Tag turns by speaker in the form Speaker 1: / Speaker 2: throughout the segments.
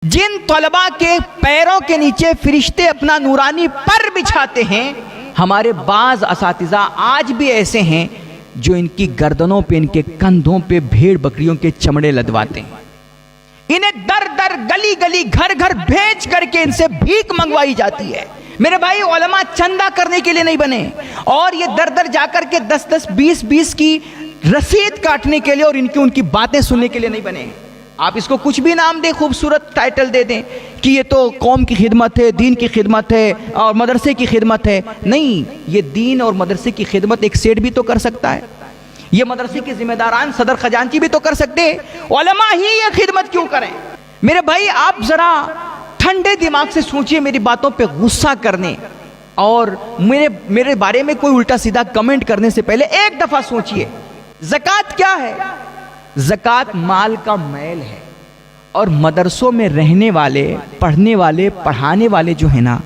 Speaker 1: جن طلباء کے پیروں کے نیچے فرشتے اپنا نورانی پر بچھاتے ہیں، ہمارے بعض اساتذہ آج بھی ایسے ہیں جو ان کی گردنوں پہ، ان کے کندھوں پہ بھیڑ بکریوں کے چمڑے لدواتے ہیں، انہیں در در گلی گلی گھر گھر بھیج کر کے ان سے بھیک منگوائی جاتی ہے۔ میرے بھائی، علماء چندہ کرنے کے لیے نہیں بنے، اور یہ در در جا کر کے 10-10 20-20 کی رسید کاٹنے کے لیے اور ان کی باتیں سننے کے لیے نہیں بنے۔ آپ اس کو کچھ بھی نام دیں، خوبصورت ٹائٹل دے دیں کہ یہ تو قوم کی خدمت ہے، دین کی خدمت ہے اور مدرسے کی خدمت ہے۔ نہیں، یہ دین اور مدرسے کی خدمت ایک سیٹ بھی تو کر سکتا ہے، یہ مدرسے کے ذمہ داران صدر خزانچی بھی تو کر سکتے ہیں، علماء ہی یہ خدمت کیوں کریں؟ میرے بھائی، آپ ذرا ٹھنڈے دماغ سے سوچئے، میری باتوں پہ غصہ کرنے اور میرے بارے میں کوئی الٹا سیدھا کمنٹ کرنے سے پہلے ایک دفعہ سوچئے، زکوٰۃ کیا ہے؟ زکوٰۃ مال کا میل ہے، اور مدرسوں میں رہنے والے، پڑھنے والے، پڑھانے والے جو ہیں نا،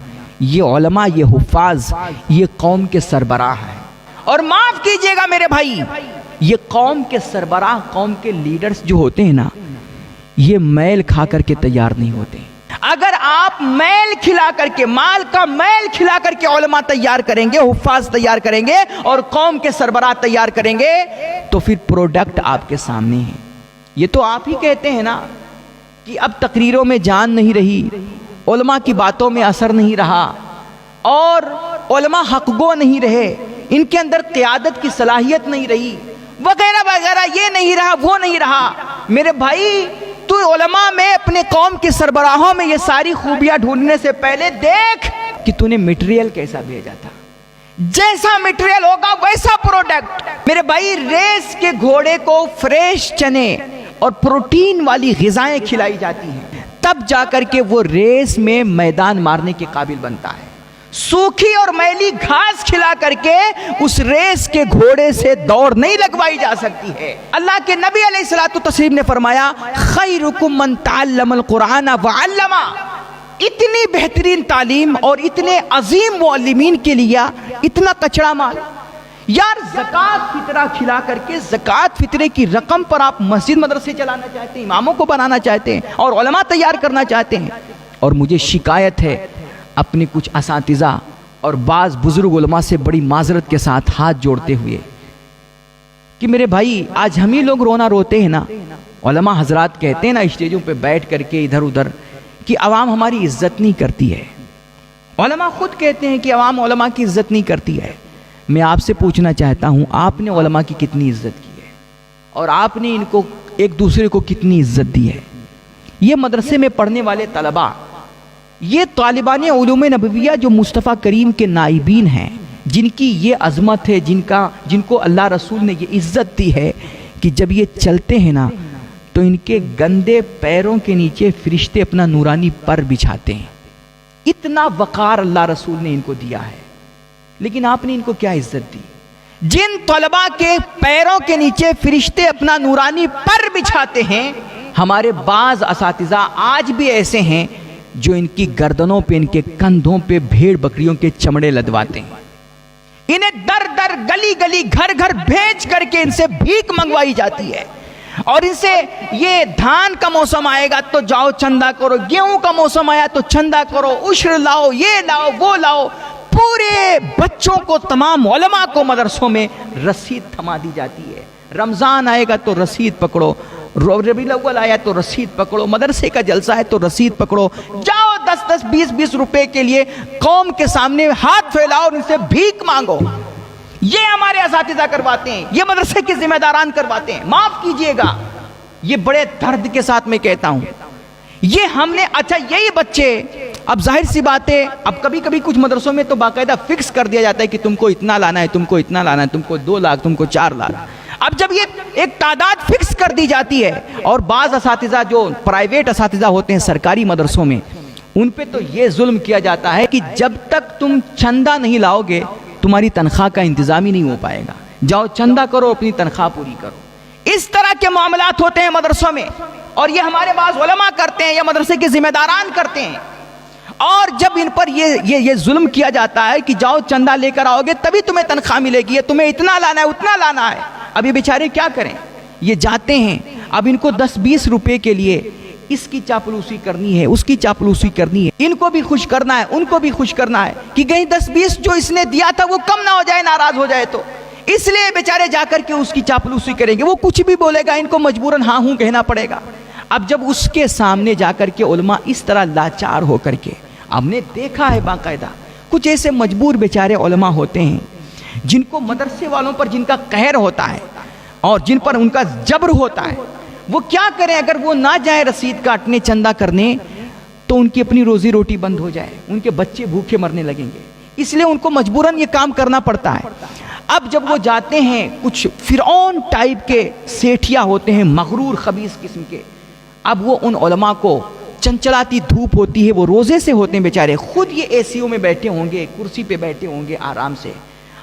Speaker 1: یہ علماء، یہ حفاظ، یہ قوم کے سربراہ ہیں۔ اور معاف کیجئے گا میرے بھائی، یہ قوم کے سربراہ، قوم کے لیڈرز جو ہوتے ہیں نا، یہ میل کھا کر کے تیار نہیں ہوتے۔ اگر آپ میل کھلا کر کے، مال کا میل کھلا کر کے علماء تیار کریں گے، حفاظ تیار کریں گے اور قوم کے سربراہ تیار کریں گے، تو پھر پروڈکٹ آپ کے سامنے ہے۔ یہ تو آپ ہی کہتے ہیں نا کہ اب تقریروں میں جان نہیں رہی، علماء کی باتوں میں اثر نہیں رہا، اور علماء حق گو نہیں رہے، ان کے اندر قیادت کی صلاحیت نہیں رہی، وغیرہ وغیرہ، یہ نہیں رہا، وہ نہیں رہا۔ میرے بھائی، تو علماء میں، اپنے قوم کے سربراہوں میں یہ ساری خوبیاں ڈھونڈنے سے پہلے دیکھ کہ تو نے میٹیریل کیسا بھیجا تھا۔ جیسا میٹیریل ہوگا ویسا پروڈکٹ۔ میرے بھائی، ریس کے گھوڑے کو فریش چنے اور پروٹین والی غذائیں کھلائی جاتی ہیں، تب جا کر کے وہ ریس میں میدان مارنے کے قابل بنتا ہے۔ سوکھی اور میلی گھاس کھلا کر کے اس ریس کے گھوڑے سے دوڑ نہیں لگوائی جا سکتی ہے۔ اللہ کے نبی علیہ الصلوۃ والتسلیم نے فرمایا، خیرکم من تعلم القرآن وعلمہ۔ اتنی بہترین تعلیم اور اتنے عظیم معلمین کے لیے اتنا کچڑا مال۔ یار، زکوٰۃ فطرہ کھلا کر کے، زکوٰۃ فطرے کی رقم پر آپ مسجد مدرسے چلانا چاہتے ہیں، اماموں کو بنانا چاہتے ہیں اور علماء تیار کرنا چاہتے ہیں۔ اور مجھے شکایت ہے اپنے کچھ اساتذہ اور بعض بزرگ علماء سے بڑی معذرت کے ساتھ ہاتھ جوڑتے ہوئے کہ میرے بھائی، آج ہم ہی لوگ رونا روتے ہیں نا۔ علماء حضرات کہتے ہیں نا اسٹیجوں پہ بیٹھ کر کے ادھر ادھر کہ عوام ہماری عزت نہیں کرتی ہے۔ علماء خود کہتے ہیں کہ عوام علماء کی عزت نہیں کرتی ہے۔ میں آپ سے پوچھنا چاہتا ہوں، آپ نے علماء کی کتنی عزت کی ہے اور آپ نے ان کو، ایک دوسرے کو کتنی عزت دی ہے؟ یہ مدرسے میں پڑھنے والے طلباء، یہ طالبان علوم نبویہ جو مصطفیٰ کریم کے نائبین ہیں، جن کی یہ عظمت ہے، جن کو اللہ رسول نے یہ عزت دی ہے کہ جب یہ چلتے ہیں نا تو ان کے گندے پیروں کے نیچے فرشتے اپنا نورانی پر بچھاتے ہیں۔ اتنا وقار اللہ رسول نے ان کو دیا ہے، لیکن آپ نے ان کو کیا عزت دی؟ جن طلباء کے پیروں کے نیچے فرشتے اپنا نورانی پر بچھاتے ہیں، ہمارے بعض اساتذہ آج بھی ایسے ہیں جو ان کی گردنوں پہ، ان کے کندھوں پہ بھیڑ بکریوں کے چمڑے لدواتے ہیں، انہیں در در گلی گلی گھر گھر بھیج کر کے ان سے بھیک منگوائی جاتی ہے، اور ان سے یہ دھان کا موسم آئے گا تو جاؤ چندہ کرو، گیہوں کا موسم آیا تو چندہ کرو، عشر لاؤ، یہ لاؤ، وہ لاؤ۔ پورے بچوں کو، تمام علماء کو مدرسوں میں رسید تھما دی جاتی ہے۔ رمضان آئے گا تو رسید پکڑو، ربیع الاول آیا تو رسید پکڑو، مدرسے کا جلسہ ہے تو رسید پکڑو، جاؤ 10-10 20-20 روپے کے لیے قوم کے سامنے ہاتھ پھیلاؤ اور ان سے بھیک مانگو۔ یہ ہمارے اساتذہ کرواتے ہیں، یہ مدرسے کے ذمہ داران کرواتے ہیں۔ معاف کیجئے گا، یہ بڑے درد کے ساتھ میں کہتا ہوں، یہ ہم نے، اچھا یہی بچے، اب ظاہر سی بات ہے، اب کبھی کبھی کچھ مدرسوں میں تو باقاعدہ فکس کر دیا جاتا ہے کہ تم کو اتنا لانا ہے، تم کو اتنا لانا ہے، تم کو 2 لاکھ، تم کو 4 لاکھ۔ اب جب یہ ایک تعداد فکس کر دی جاتی ہے، اور بعض اساتذہ جو پرائیویٹ اساتذہ ہوتے ہیں سرکاری مدرسوں میں، ان پہ تو یہ ظلم کیا جاتا ہے کہ جب تک تم چندہ نہیں لاؤ گے تمہاری تنخواہ کا انتظام ہی نہیں ہو پائے گا، جاؤ چندہ کرو، اپنی تنخواہ پوری کرو۔ اس طرح کے معاملات ہوتے ہیں مدرسوں میں، اور یہ ہمارے بعض علماء کرتے ہیں یا مدرسے کے ذمہ داران کرتے ہیں۔ اور جب ان پر یہ ظلم کیا جاتا ہے کہ جاؤ چندہ لے کر آؤ گے تبھی تمہیں تنخواہ ملے گی، تمہیں اتنا لانا ہے، اتنا لانا ہے۔ اب یہ بیچارے کیا کریں؟ یہ جاتے ہیں، اب ان کو 10-20 روپے کے لیے اس کی چاپلوسی کرنی ہے، اس کی چاپلوسی کرنی ہے، ان کو بھی خوش کرنا ہے، ان کو بھی خوش کرنا ہے کہ کہیں 10-20 جو اس نے دیا تھا وہ کم نہ ہو جائے، ناراض ہو جائے تو اس لیے بیچارے جا کر کے اس کی چاپلوسی کریں گے. وہ کچھ بھی بولے گا ان کو مجبوراً ہاں ہوں کہنا پڑے گا. اب جب اس کے سامنے جا کر کے علماء اس طرح لاچار ہو کر کے، ہم نے دیکھا ہے باقاعدہ کچھ ایسے مجبور بیچارے علماء ہوتے ہیں جن کو مدرسے والوں پر جن کا قہر ہوتا ہے اور جن پر ان کا جبر ہوتا ہے، وہ کیا کریں؟ اگر وہ نہ جائیں رسید کاٹنے، چندہ کرنے، تو ان کی اپنی روزی روٹی بند ہو جائے، ان کے بچے بھوکے مرنے لگیں گے. اس لیے ان کو مجبوراً یہ کام کرنا پڑتا ہے. اب جب وہ جاتے ہیں، کچھ فرعون ٹائپ کے سیٹھیا ہوتے ہیں، مغرور خبیث قسم کے، اب وہ ان علماء کو، چنچلاتی دھوپ ہوتی ہے، وہ روزے سے ہوتے ہیں بیچارے، خود یہ اے سیوں میں بیٹھے ہوں گے، کرسی پہ بیٹھے ہوں گے آرام سے،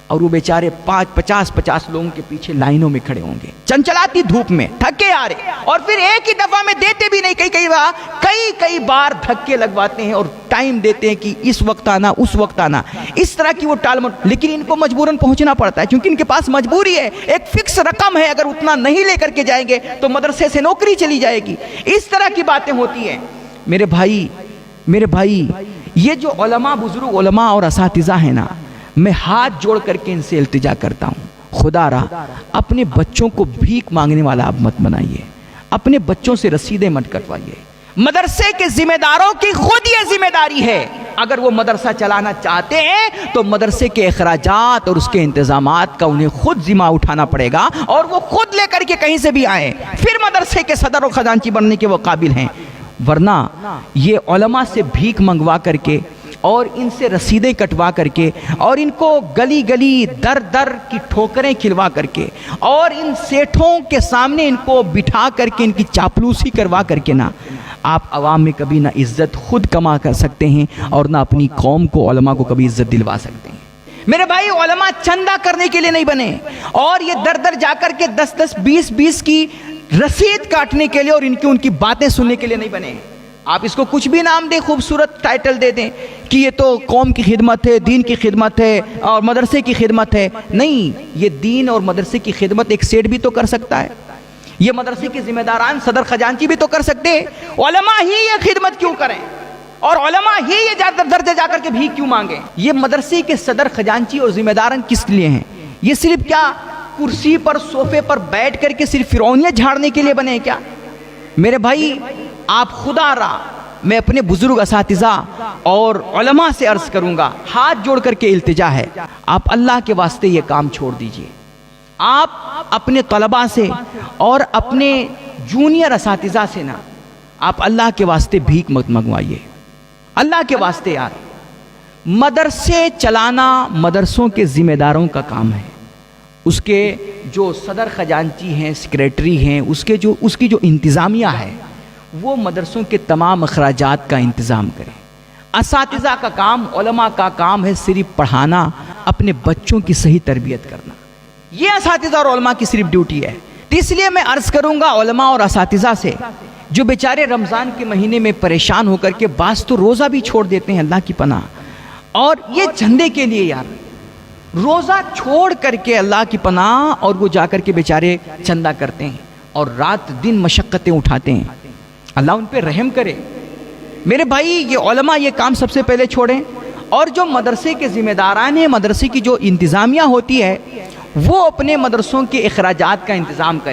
Speaker 1: اور وہ بیچارے 50 لوگوں کے پیچھے لائنوں میں کھڑے ہوں گے، چنچلاتی دھوپ میں تھکے آ رہے، اور پھر ایک ہی دفعہ میں دیتے بھی نہیں، کئی بار دھکے لگواتے ہیں اور ٹائم دیتے ہیں کہ اس وقت آنا، اس وقت آنا، اس طرح کی وہ ٹال مٹ. لیکن ان کو مجبوراً پہنچنا پڑتا ہے کیونکہ ان کے پاس مجبوری ہے، ایک فکس رقم ہے، اگر اتنا نہیں لے کر کے جائیں گے تو مدرسے سے نوکری چلی جائے گی. اس طرح کی باتیں ہوتی ہیں. میرے بھائی یہ جو علماء، بزرگ علماء اور اساتذہ ہیں نا، میں ہاتھ جوڑ کر کے ان سے التجا کرتا ہوں، خدا را اپنے بچوں کو بھیک مانگنے والا آپ مت بنائیے، اپنے بچوں سے رسیدیں مت کٹوائیے. مدرسے کے ذمہ داروں کی خود یہ ذمہ داری ہے، اگر وہ مدرسہ چلانا چاہتے ہیں تو مدرسے کے اخراجات اور اس کے انتظامات کا انہیں خود ذمہ اٹھانا پڑے گا، اور وہ خود لے کر کے کہیں سے بھی آئیں، پھر مدرسے کے صدر و خزانچی بننے کے وہ قابل ہیں. ورنہ یہ علماء سے بھیک منگوا کر کے اور ان سے رسیدیں کٹوا کر کے اور ان کو گلی گلی در کی ٹھوکریں کھلوا کر کے اور ان سیٹھوں کے سامنے ان کو بٹھا کر کے ان کی چاپلوسی کروا کر کے نا، آپ عوام میں کبھی نہ عزت خود کما کر سکتے ہیں اور نہ اپنی قوم کو، علماء کو کبھی عزت دلوا سکتے ہیں. میرے بھائی، علماء چندہ کرنے کے لیے نہیں بنے، اور یہ در جا کر کے 10 20 کی رسید کاٹنے کے لیے اور ان کی باتیں سننے کے لیے نہیں بنے. آپ اس کو کچھ بھی نام دیں، خوبصورت ٹائٹل دے دیں کہ یہ تو قوم کی خدمت ہے، دین کی خدمت ہے اور مدرسے کی خدمت ہے. نہیں، یہ دین اور مدرسے کی خدمت ایک سیٹ بھی تو کر سکتا ہے، یہ مدرسے کے ذمہ داران، صدر خزانچی بھی تو کر سکتے ہیں. علماء ہی یہ خدمت کیوں کریں اور علماء ہی یہ درجے جا کر کے بھی کیوں مانگیں؟ یہ مدرسے کے صدر خزانچی اور ذمہ داران کس لیے ہیں؟ یہ صرف کیا کرسی پر، صوفے پر بیٹھ کر کے صرف فرعونیت جھاڑنے کے لیے بنے کیا؟ میرے بھائی، آپ خدا را، میں اپنے بزرگ اساتذہ اور علماء سے عرض کروں گا، ہاتھ جوڑ کر کے التجا ہے، آپ اللہ کے واسطے یہ کام چھوڑ دیجئے. آپ اپنے طلباء سے اور اپنے جونیئر اساتذہ سے نا، آپ اللہ کے واسطے بھیک مت منگوائیے. اللہ کے واسطے یار، مدرسے چلانا مدرسوں کے ذمہ داروں کا کام ہے. اس کے جو صدر خزانچی ہیں، سیکریٹری ہیں، اس کی جو انتظامیہ ہے، وہ مدرسوں کے تمام اخراجات کا انتظام کریں. اساتذہ کا کام، علماء کا کام ہے صرف پڑھانا، اپنے بچوں کی صحیح تربیت کرنا. یہ اساتذہ اور علماء کی صرف ڈیوٹی ہے. تو اس لیے میں عرض کروں گا علماء اور اساتذہ سے، جو بیچارے رمضان کے مہینے میں پریشان ہو کر کے بعض تو روزہ بھی چھوڑ دیتے ہیں، اللہ کی پناہ، اور یہ چندے کے لیے یار روزہ چھوڑ کر کے اللہ کی پناہ، اور وہ جا کر کے بیچارے چندہ کرتے ہیں اور رات دن مشقتیں اٹھاتے ہیں. اللہ ان پہ رحم کرے. میرے بھائی، یہ علماء یہ کام سب سے پہلے چھوڑیں، اور جو مدرسے کے ذمہ داران ہیں، مدرسے کی جو انتظامیہ ہوتی ہے، وہ اپنے مدرسوں کے اخراجات کا انتظام کریں.